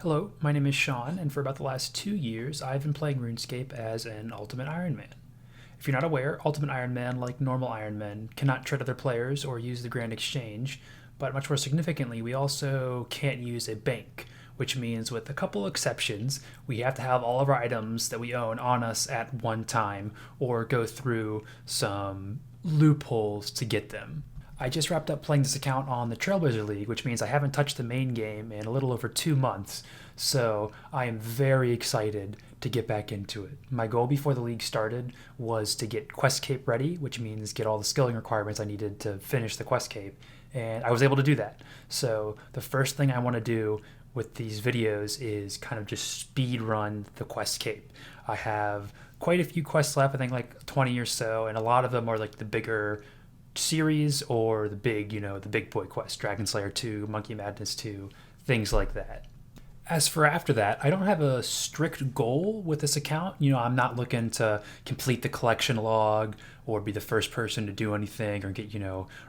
Hello, my name is Sean, and for about the last 2 years, I've been playing RuneScape as an Ultimate Ironman. If you're not aware, Ultimate Ironman, like normal Ironman, cannot trade other players or use the Grand Exchange, but much more significantly, we also can't use a bank, which means, with a couple exceptions, we have to have all of our items that we own on us at one time or go through some loopholes to get them. I just wrapped up playing this account on the Trailblazer League, which means I haven't touched the main game in a little over 2 months, so I am very excited to get back into it. My goal before the league started was to get Quest Cape ready, which means get all the skilling requirements I needed to finish the Quest Cape, and I was able to do that. So the first thing I want to do with these videos is kind of just speed run the Quest Cape. I have quite a few quests left, I think like 20 or so, and a lot of them are like the bigger series or the big boy quest, Dragon Slayer 2, Monkey Madness 2, things like that. As for after that, I don't have a strict goal with this account. I'm not looking to complete the collection log or be the first person to do anything or get,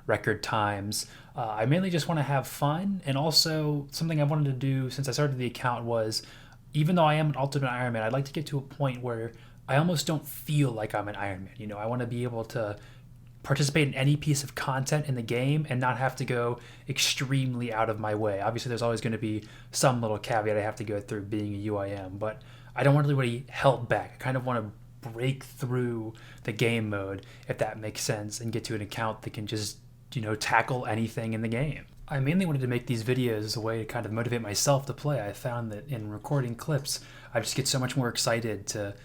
record times. I mainly just want to have fun. And also, something I wanted to do since I started the account was, even though I am an Ultimate Ironman, I'd like to get to a point where I almost don't feel like I'm an Ironman. I want to be able to participate in any piece of content in the game and not have to go extremely out of my way. Obviously, there's always going to be some little caveat I have to go through being a UIM, but I don't want to really held back. I kind of want to break through the game mode, if that makes sense, and get to an account that can just, tackle anything in the game. I mainly wanted to make these videos as a way to kind of motivate myself to play. I found that in recording clips, I just get so much more excited to,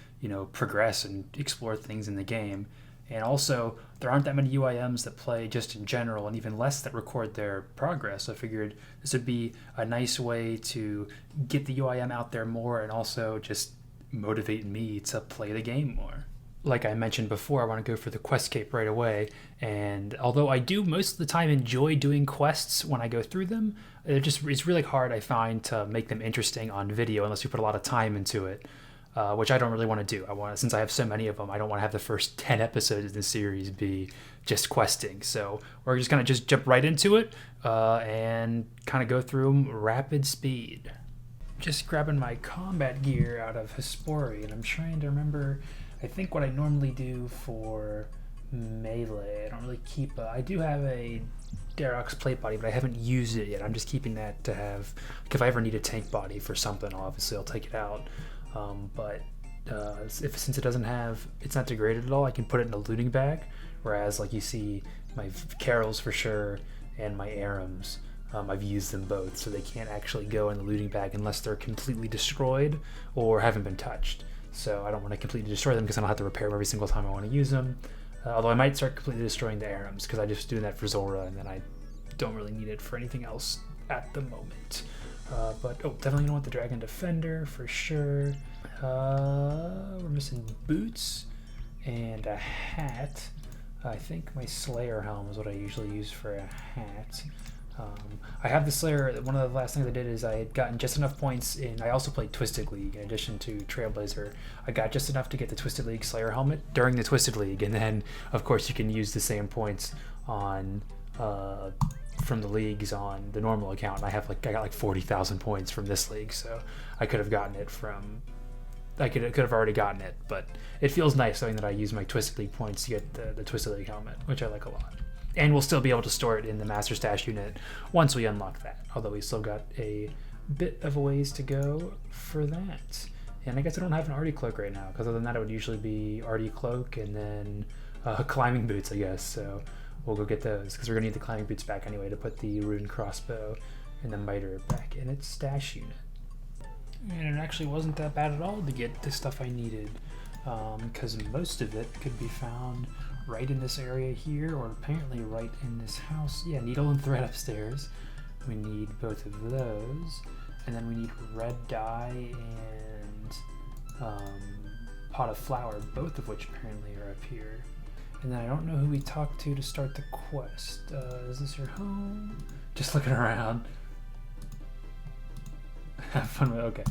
progress and explore things in the game. And also, there aren't that many UIMs that play just in general, and even less that record their progress. So I figured this would be a nice way to get the UIM out there more and also just motivate me to play the game more. Like I mentioned before, I want to go for the Quest Cape right away, and although I do most of the time enjoy doing quests when I go through them, it's really hard, I find, to make them interesting on video unless you put a lot of time into it. Which I don't really want to do. Since I have so many of them, I don't want to have the first 10 episodes of the series be just questing. So we're just going to just jump right into it and kind of go through them rapid speed. Just grabbing my combat gear out of Hespori, and I'm trying to remember, I think what I normally do for melee. I don't really keep I do have a Darrock's plate body, but I haven't used it yet. I'm just keeping that to have, like, if I ever need a tank body for something, I'll take it out. Since it's not degraded at all, I can put it in a looting bag, whereas like you see my Carols for sure and my Arams, I've used them both, so they can't actually go in the looting bag unless they're completely destroyed or haven't been touched. So I don't want to completely destroy them because I don't have to repair them every single time I want to use them, although I might start completely destroying the Arams because I just doing that for Zora and then I don't really need it for anything else at the moment. Definitely gonna want the Dragon Defender for sure. We're missing boots and a hat. I think my Slayer helm is what I usually use for a hat. I have the Slayer. One of the last things I did is I had gotten just enough points in. I also played Twisted League in addition to Trailblazer. I got just enough to get the Twisted League Slayer helmet during the Twisted League, and then of course you can use the same points on from the leagues on the normal account. And I got like 40,000 points from this league, so I could have gotten it from. I could have already gotten it, but it feels nice knowing that I use my Twisted League points to get the Twisted League helmet, which I like a lot. And we'll still be able to store it in the Master Stash unit once we unlock that, although we still got a bit of a ways to go for that. And I guess I don't have an Artie Cloak right now, because other than that it would usually be Artie Cloak and then climbing boots, I guess. So we'll go get those, because we're going to need the climbing boots back anyway to put the rune crossbow and the miter back in its stash unit. And it actually wasn't that bad at all to get the stuff I needed, because most of it could be found right in this area here, or apparently right in this house. Yeah, needle and thread upstairs. We need both of those, and then we need red dye and pot of flour, both of which apparently are up here. And then I don't know who we talked to start the quest. Is this your home? Just looking around. Have fun with it. Okay.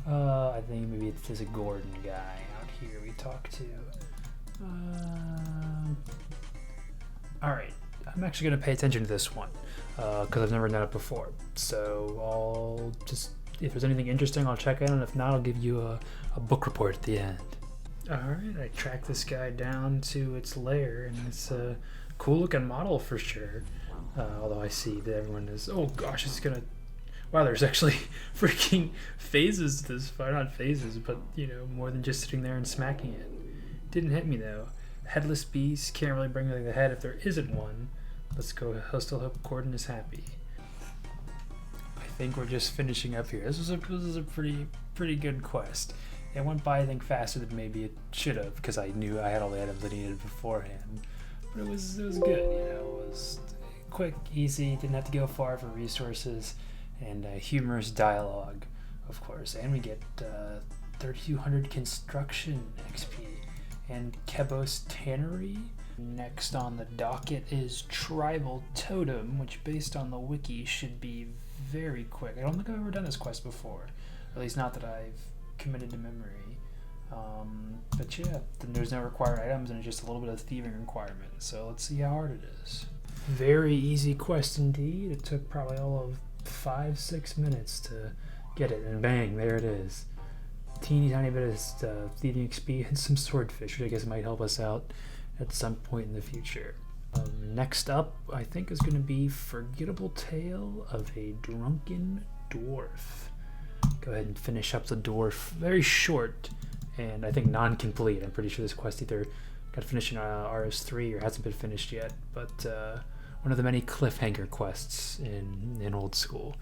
I think maybe it's this Gordon guy out here we talked to. Alright. I'm actually going to pay attention to this one because I've never done it before. So I'll just If there's anything interesting, I'll check in, and if not, I'll give you a book report at the end. Alright, I tracked this guy down to its lair, and it's a cool looking model for sure. Although I see that everyone is, oh gosh, it's gonna, wow, there's actually freaking phases to this fight. Not phases, but you know, more than just sitting there and smacking it. Didn't hit me though. Headless beast, can't really bring anything to the head if there isn't one. Let's go, I still hope Gordon is happy. I think we're just finishing up here. This was a pretty good quest. It went by, I think, faster than maybe it should have, because I knew I had all the items I needed beforehand. But it was good, you know. It was quick, easy, didn't have to go far for resources, and humorous dialogue, of course. And we get 3200 construction XP and Kebos Tannery. Next on the docket is Tribal Totem, which based on the wiki should be very quick. I don't think I've ever done this quest before, at least not that I've committed to memory. But yeah, there's no required items and it's just a little bit of thieving requirement, so let's see how hard it is. Very easy quest indeed. It took probably all of 5-6 minutes to get it, and bang, there it is. Teeny tiny bit of thieving XP and some swordfish, which I guess might help us out at some point in the future. Next up, I think, is going to be Forgettable Tale of a Drunken Dwarf. Go ahead and finish up the dwarf. Very short, and I think non-complete. I'm pretty sure this quest either got finished in RS3 or hasn't been finished yet, but one of the many cliffhanger quests in old school.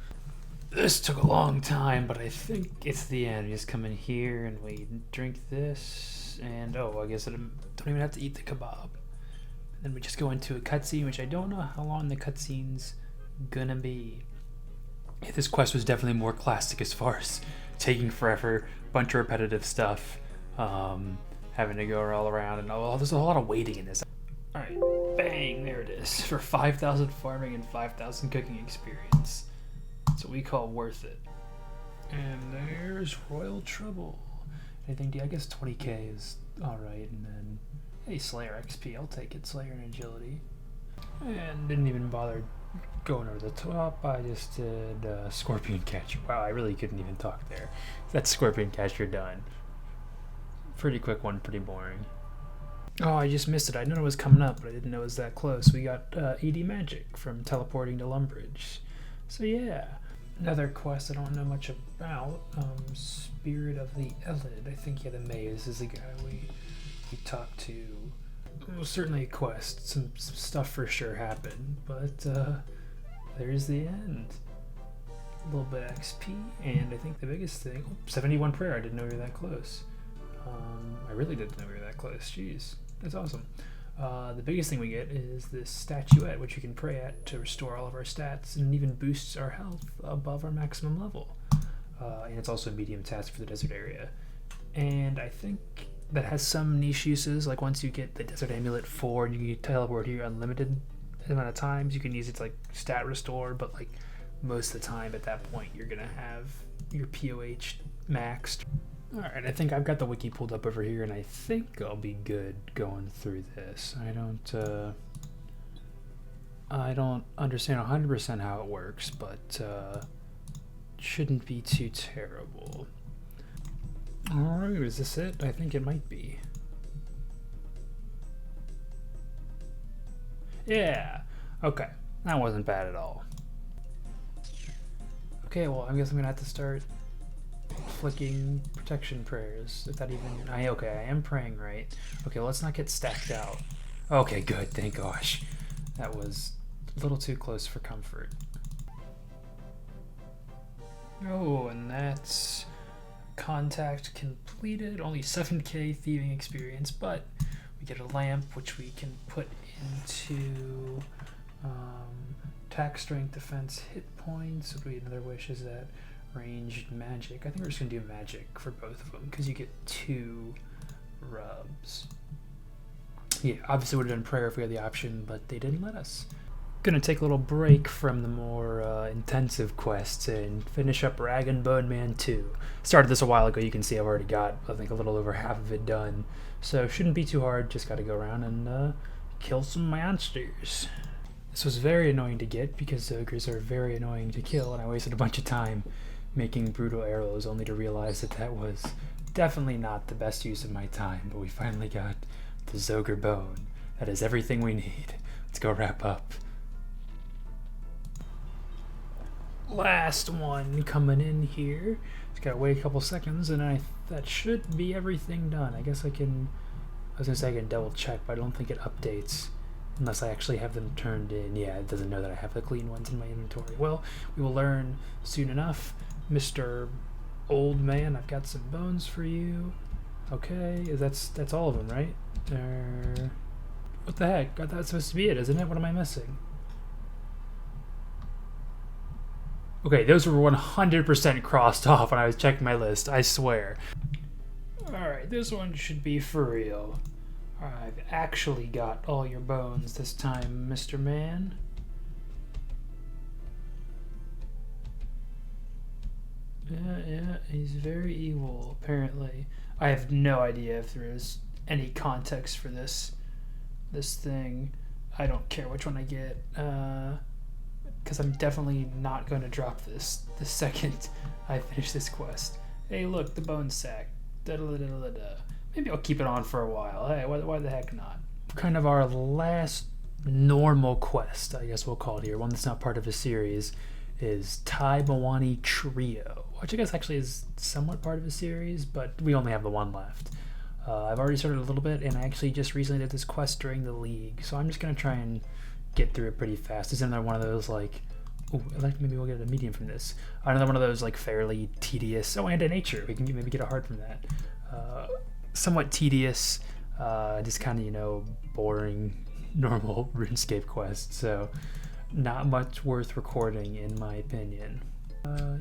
This took a long time, but I think it's the end. We just come in here and we drink this, and oh, I guess I don't even have to eat the kebab. And then we just go into a cutscene, which I don't know how long the cutscene's gonna be. Yeah, this quest was definitely more classic as far as taking forever, bunch of repetitive stuff, having to go all around, and there's a lot of waiting in this. Alright, bang, there it is, for 5,000 farming and 5,000 cooking experience. That's what we call worth it. And there's Royal Trouble. Anything, I guess 20k is alright, and then, hey, Slayer XP, I'll take it, Slayer and Agility. And didn't even bother going over the top, I just did Scorpion Catcher. Wow, I really couldn't even talk there. That's Scorpion Catcher done. Pretty quick one, pretty boring. Oh, I just missed it. I knew it was coming up, but I didn't know it was that close. We got ED Magic from teleporting to Lumbridge. So yeah, another quest I don't know much about. Spirit of the Elid. I think, yeah, the maze is the guy we talked to. Well, certainly a quest. Some stuff for sure happened, but there's the end. A little bit of XP, and I think the biggest thing, 71 prayer. I didn't know we were that close. I really didn't know we were that close. Jeez, that's awesome. The biggest thing we get is this statuette, which you can pray at to restore all of our stats, and even boosts our health above our maximum level. And it's also a medium task for the desert area. And I think that has some niche uses, like once you get the Desert Amulet 4 and you can teleport here unlimited amount of times, you can use it to like stat restore, but like most of the time at that point you're gonna have your POH maxed. Alright, I think I've got the wiki pulled up over here, and I think I'll be good going through this. I don't understand 100% how it works, but shouldn't be too terrible. Alright, is this it? I think it might be. Yeah, okay, that wasn't bad at all. Okay, well, I guess I'm gonna have to start flicking protection prayers, if that even, I am praying right. Okay, let's not get stacked out. Okay, good, thank gosh. That was a little too close for comfort. Oh, and that's contact completed. Only 7k thieving experience, but we get a lamp which we can put into attack, strength, defense, hit points. What do we, another wish is that ranged magic. I think we're just gonna do magic for both of them because you get 2 rubs. Yeah, obviously would have done prayer if we had the option, but they didn't let us. Gonna take a little break from the more intensive quests and finish up Rag and Bone Man 2. Started this a while ago. You can see I've already got, I think, a little over half of it done, so shouldn't be too hard. Just gotta go around and kill some monsters. This was very annoying to get because ogres are very annoying to kill, and I wasted a bunch of time making brutal arrows, only to realize that that was definitely not the best use of my time, but we finally got the Zogre bone. That is everything we need. Let's go wrap up. Last one coming in here. Just gotta wait a couple seconds, and that should be everything done. I guess I was gonna say I can double check, but I don't think it updates unless I actually have them turned in. Yeah, it doesn't know that I have the clean ones in my inventory. Well, we will learn soon enough. Mr. Old Man, I've got some bones for you. Okay, that's all of them, right? What the heck? I thought that's supposed to be it, isn't it? What am I missing? Okay, those were 100% crossed off when I was checking my list, I swear. Alright, this one should be for real. I've actually got all your bones this time, Mr. Man. Yeah, he's very evil, apparently. I have no idea if there is any context for this thing. I don't care which one I get, because I'm definitely not going to drop this the second I finish this quest. Hey, look, the bone sack. Da-da-da-da-da. Maybe I'll keep it on for a while. Hey, why the heck not? Kind of our last normal quest, I guess we'll call it here, one that's not part of a series, is Tai Bawani Trio, which I guess actually is somewhat part of a series, but we only have the one left. I've already started a little bit, and I actually just recently did this quest during the league, so I'm just going to try and get through it pretty fast. It's another one of those, like, ooh, maybe we'll get a medium from this. Another one of those, like, fairly tedious, and a nature. We can maybe get a heart from that. Somewhat tedious, just kind of, boring, normal RuneScape quest, so not much worth recording, in my opinion.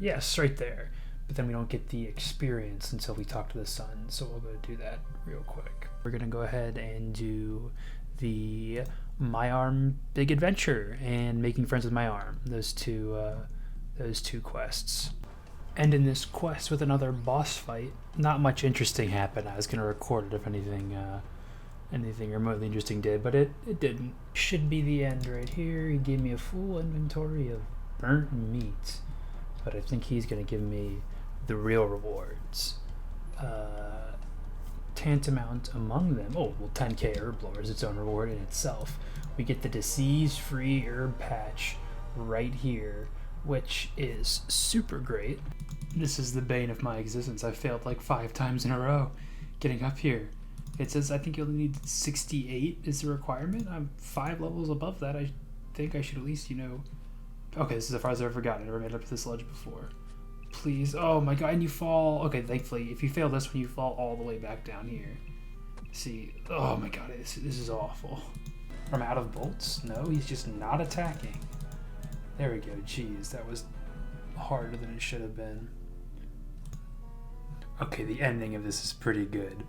Yes, right there. But then we don't get the experience until we talk to the sun, so we'll go do that real quick. We're going to go ahead and do the My Arm Big Adventure and Making Friends with My Arm, those two quests. And in this quest with another boss fight, not much interesting happened. I was going to record it if anything remotely interesting did, but it didn't. Should be the end right here. He gave me a full inventory of burnt meat, but I think he's going to give me the real rewards. Tantamount among them. Oh, well, 10k herb lore is its own reward in itself. We get the disease-free herb patch right here, which is super great. This is the bane of my existence. I failed like 5 times in a row getting up here. It says I think you only need 68 is the requirement. I'm 5 levels above that. I think I should at least, Okay, this is as far as I've ever gotten. I never made it up to this ledge before. Please. Oh my god, and you fall. Okay, thankfully, if you fail this one, you fall all the way back down here. See, oh my god, this is awful. I'm out of bolts? No, he's just not attacking. There we go. Jeez, that was harder than it should have been. Okay, the ending of this is pretty good.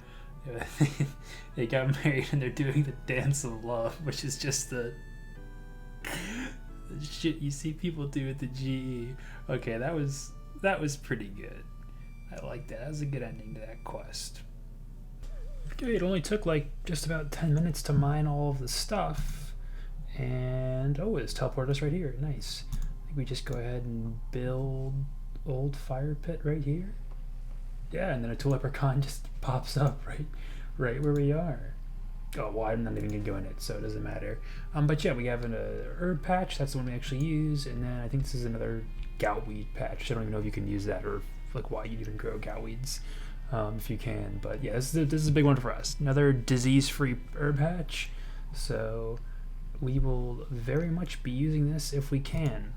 They got married and they're doing the dance of love, which is just the shit you see people do at the GE. Okay, that was pretty good. I like that. That was a good ending to that quest. Okay, it only took like just about 10 minutes to mine all of the stuff. And oh, it's teleported us right here. Nice. I think we just go ahead and build old fire pit right here. Yeah, and then a Leprechaun just pops up right where we are. Oh, well, I'm not even gonna go in it, so it doesn't matter. But yeah, we have an herb patch. That's the one we actually use, and then I think this is another goutweed patch. I don't even know if you can use that or like why you'd even grow goutweeds, if you can. But yeah, this is a big one for us. Another disease-free herb patch. So we will very much be using this if we can.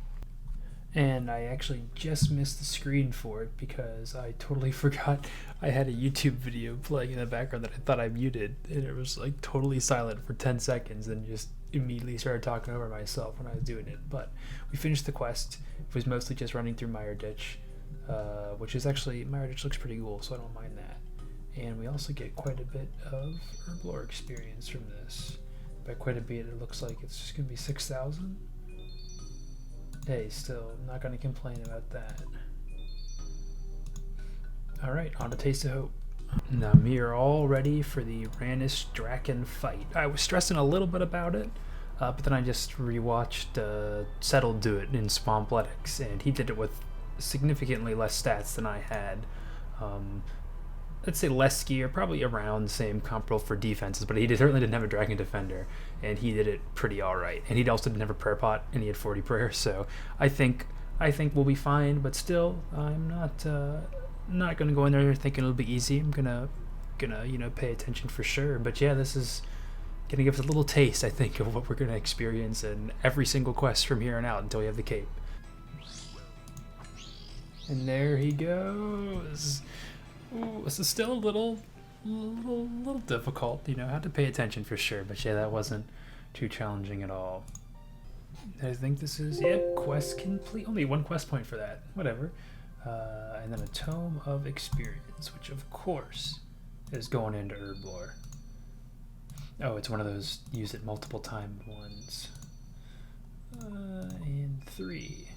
And I actually just missed the screen for it because I totally forgot I had a YouTube video playing in the background that I thought I muted, and it was like totally silent for 10 seconds and just immediately started talking over myself when I was doing it. But we finished the quest. It was mostly just running through Mire Ditch, which is actually, Mire Ditch looks pretty cool, so I don't mind that. And we also get quite a bit of herb lore experience from this. By quite a bit, it looks like it's just going to be 6,000. Hey, still, I'm not going to complain about that. Alright, on to Taste of Hope. Now, we are all ready for the Rannis Draken fight. I was stressing a little bit about it, but then I just rewatched Settle do it in Swampletics, and he did it with significantly less stats than I had. Let's say less skier, probably around the same comparable for defenses, but he certainly didn't have a Dragon Defender, and he did it pretty alright. And he also didn't have a prayer pot, and he had 40 prayers, so I think we'll be fine, but still, I'm not gonna go in there thinking it'll be easy. I'm gonna pay attention for sure. But yeah, this is gonna give us a little taste, I think, of what we're gonna experience in every single quest from here on out until we have the cape. And there he goes. Ooh, this is still a little difficult, had to pay attention for sure, but yeah, that wasn't too challenging at all. I think this is, quest complete. Only 1 quest point for that, whatever. And then a Tome of Experience, which of course is going into Herblore. Oh, it's one of those use it multiple time ones. And 3.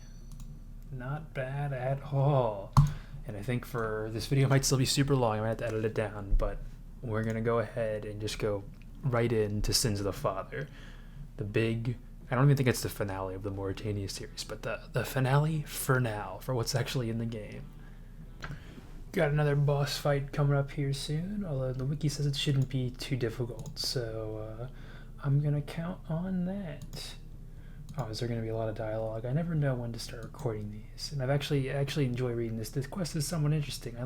Not bad at all. And I think for this video might still be super long. I might have to edit it down, but we're gonna go ahead and just go right into Sins of the Father. The big, I don't even think it's the finale of the Morytania series, but the finale for now, for what's actually in the game. Got another boss fight coming up here soon, although the wiki says it shouldn't be too difficult, so I'm gonna count on that. Oh, is there going to be a lot of dialogue? I never know when to start recording these, and I actually enjoy reading this. This quest is somewhat interesting. I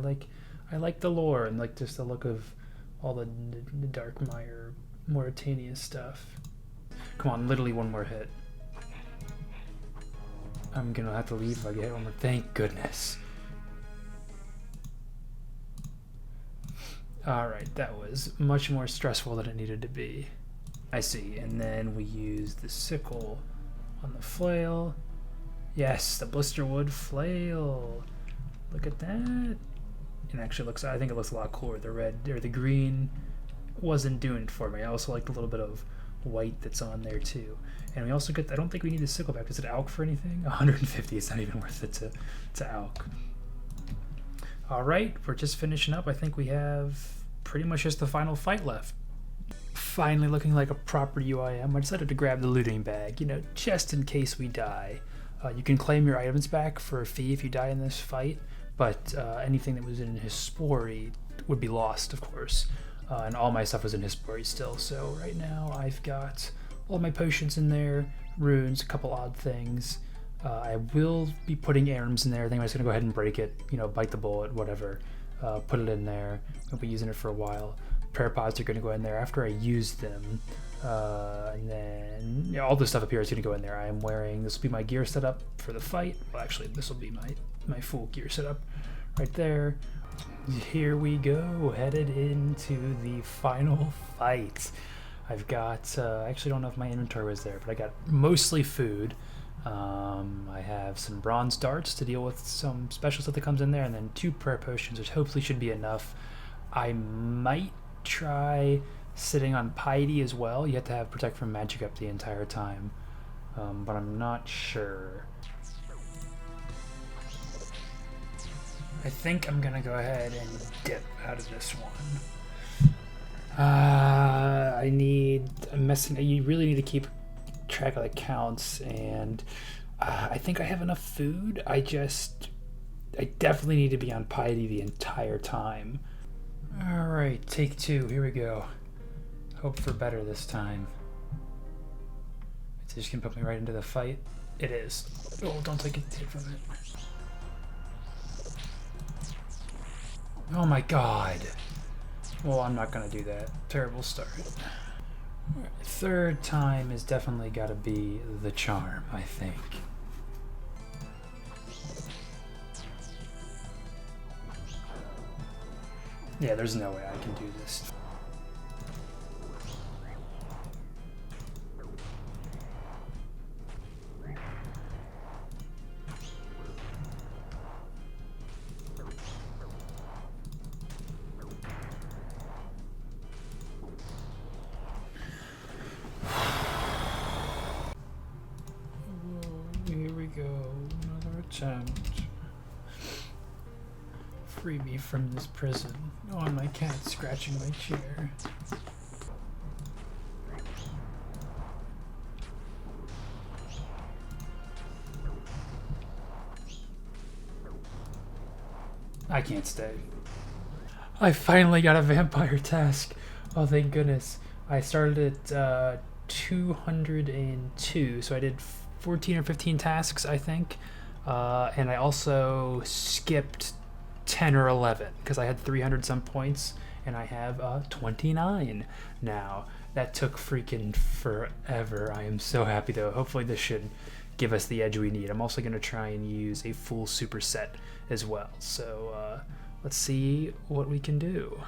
like the lore and like just the look of all the Dark Mire Morytania stuff. Come on, literally one more hit. I'm gonna have to leave if I get hit one more. Thank goodness. Alright, that was much more stressful than it needed to be. I see, and then we use the sickle on the flail. Yes, the blisterwood flail. Look at that. It actually I think it looks a lot cooler. The red or the green wasn't doing it for me. I also liked a little bit of white that's on there too. And we also get, I don't think we need the sickle back. Is it ALK for anything? 150, it's not even worth it to ALK. All right, we're just finishing up. I think we have pretty much just the final fight left. Finally looking like a proper UIM, I decided to grab the looting bag, just in case we die. You can claim your items back for a fee if you die in this fight, but anything that was in his Hispori would be lost, of course. And all my stuff was in his Hispori still, so right now I've got all my potions in there, runes, a couple odd things. I will be putting arms in there. I think I'm just going to go ahead and break it, bite the bullet, whatever. Put it in there. I'll be using it for a while. Prayer pods are going to go in there after I use them, and then all this stuff up here is going to go in there. I am wearing, this will be my gear setup for the fight. Well, actually, this will be my full gear setup right there. Here we go, headed into the final fight. I've got, I actually don't know if my inventory was there, but I got mostly food. I have some bronze darts to deal with some special stuff that comes in there, and then 2 prayer potions, which hopefully should be enough. I might try sitting on piety as well. You have to have protect from magic up the entire time, but I'm not sure. I think I'm gonna go ahead and dip out of this one. You really need to keep track of the counts, and I think I have enough food. I definitely need to be on piety the entire time. Alright, take 2, here we go. Hope for better this time. It's just gonna put me right into the fight. It is. Oh, don't take a hit from it. Oh my god. Well, I'm not gonna do that. Terrible start. Right, 3rd time is definitely gotta be the charm, I think. Yeah, there's no way I can do this. Here we go, another attempt. Free me from this prison. Oh, and my cat's scratching my chair. I can't stay. I finally got a vampire task. Oh, thank goodness. I started at 202, so I did 14 or 15 tasks, I think. And I also skipped 10 or 11 because I had 300 some points, and I have 29 now. That took freaking forever. I am so happy though. Hopefully this should give us the edge we need. I'm also going to try and use a full superset as well. So let's see what we can do.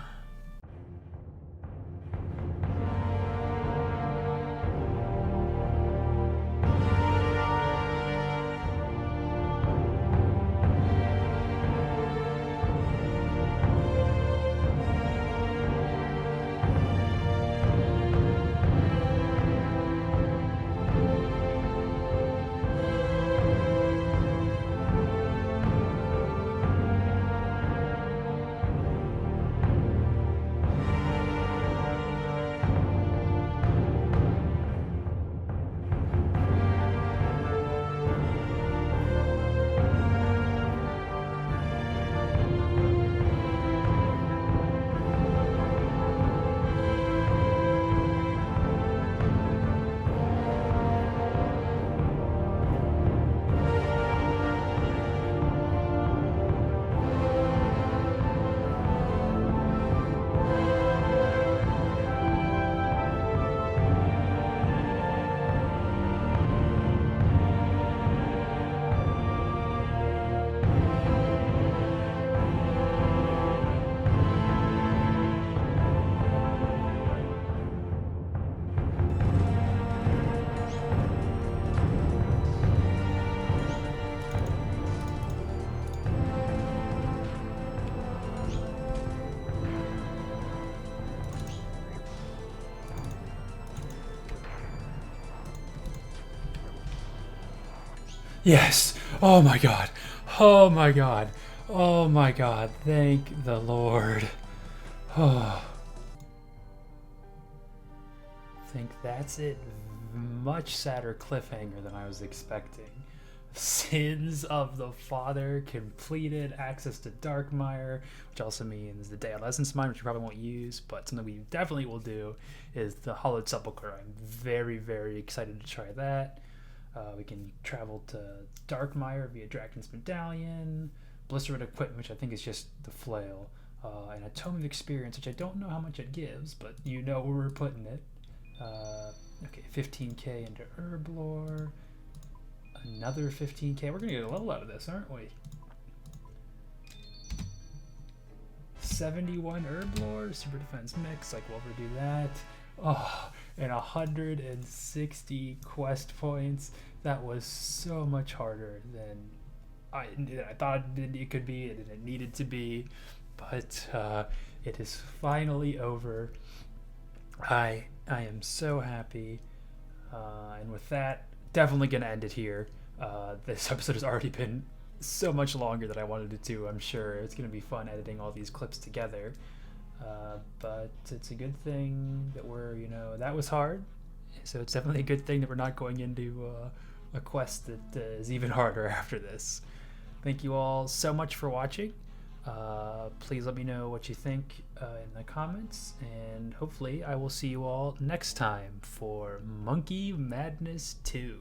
Yes. Oh my god. Oh my god. Oh my god. Thank the Lord. Oh. I think that's it. Much sadder cliffhanger than I was expecting. Sins of the Father completed, access to Darkmire, which also means the Day of Essence Mine, which we probably won't use, but something we definitely will do is the Hallowed Sepulchre. I'm very, very excited to try that. We can travel to Darkmire via Draken's Medallion, Blizzard Equipment, which I think is just the flail, and a Tome of Experience, which I don't know how much it gives, but you know where we're putting it. Okay, 15k into Herblore, another 15k. We're gonna get a level out of this, aren't we? 71 Herblore, Super Defense Mix, like we'll overdo that. Oh, and 160 quest points. That was so much harder than I thought it could be and it needed to be, but it is finally over. I am so happy, and with that, definitely gonna end it here. This episode has already been so much longer than I wanted it to. I'm sure it's gonna be fun editing all these clips together. But it's a good thing that that was hard. So it's definitely a good thing that we're not going into a quest that is even harder after this. Thank you all so much for watching. Please let me know what you think in the comments, and hopefully I will see you all next time for Monkey Madness 2.